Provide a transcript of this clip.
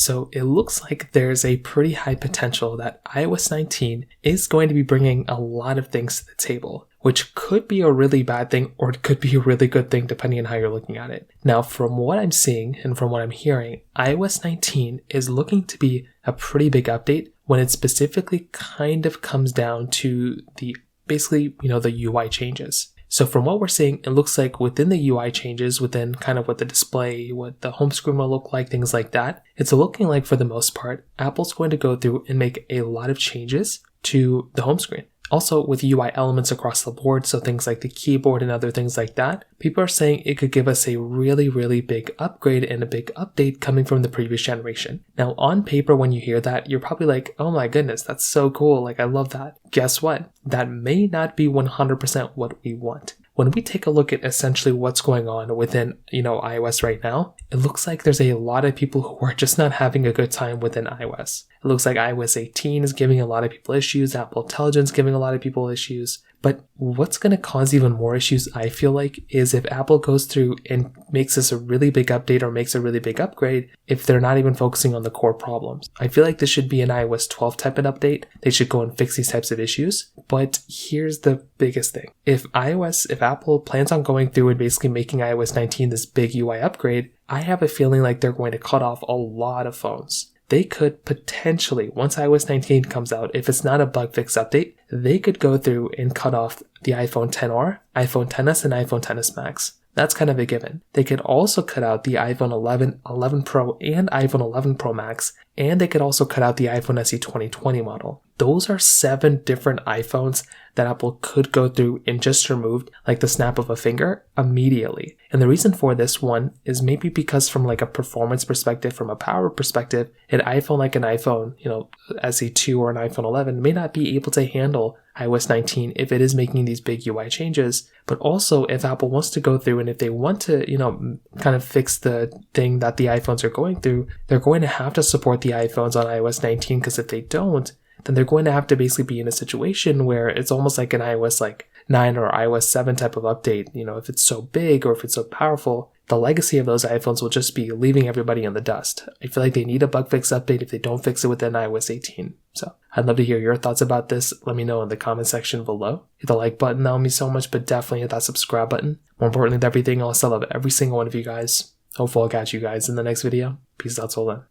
So it looks like there's a pretty high potential that iOS 19 is going to be bringing a lot of things to the table, which could be a really bad thing or it could be a really good thing depending on how you're looking at it. Now, from what I'm seeing and from what I'm hearing, iOS 19 is looking to be a pretty big update when it specifically kind of comes down to the the UI changes. So from what we're seeing, it looks like within the UI changes, within kind of what the display, what the home screen will look like, things like that, it's looking like for the most part, Apple's going to go through and make a lot of changes to the home screen. Also with UI elements across the board, so things like the keyboard and other things like that, people are saying it could give us a really, really big upgrade and a big update coming from the previous generation. Now on paper, when you hear that, you're probably like, oh my goodness, that's so cool. Like I love that. Guess what? That may not be 100% what we want. When we take a look at essentially what's going on within, iOS right now, it looks like there's a lot of people who are just not having a good time within iOS. It looks like iOS 18 is giving a lot of people issues, Apple Intelligence giving a lot of people issues. But what's going to cause even more issues, I feel like, is if Apple goes through and makes this a really big update or makes a really big upgrade, if they're not even focusing on the core problems. I feel like this should be an iOS 12 type of update. They should go and fix these types of issues. But here's the biggest thing. If Apple plans on going through and basically making iOS 19 this big UI upgrade, I have a feeling like they're going to cut off a lot of phones. They could potentially, once iOS 19 comes out, if it's not a bug fix update, they could go through and cut off the iPhone XR, iPhone XS, and iPhone XS Max. That's kind of a given. They could also cut out the iPhone 11, 11 Pro, and iPhone 11 Pro Max, and they could also cut out the iPhone SE 2020 model. Those are 7 different iPhones that Apple could go through and just remove like the snap of a finger immediately. And the reason for this one is maybe because from like a performance perspective, from a power perspective, an iPhone like an iPhone, SE2 or an iPhone 11 may not be able to handle iOS 19 if it is making these big UI changes. But also if Apple wants to go through and if they want to, kind of fix the thing that the iPhones are going through, they're going to have to support the iPhones on iOS 19, because if they don't, then they're going to have to basically be in a situation where it's almost like an iOS 9 or iOS 7 type of update. If it's so big or if it's so powerful, the legacy of those iPhones will just be leaving everybody in the dust. I feel like they need a bug fix update if they don't fix it within iOS 18. So I'd love to hear your thoughts about this. Let me know in the comment section below. Hit the like button, that would mean so much, but definitely hit that subscribe button. More importantly than everything else, I love every single one of you guys. Hopefully I'll catch you guys in the next video. Peace out till then.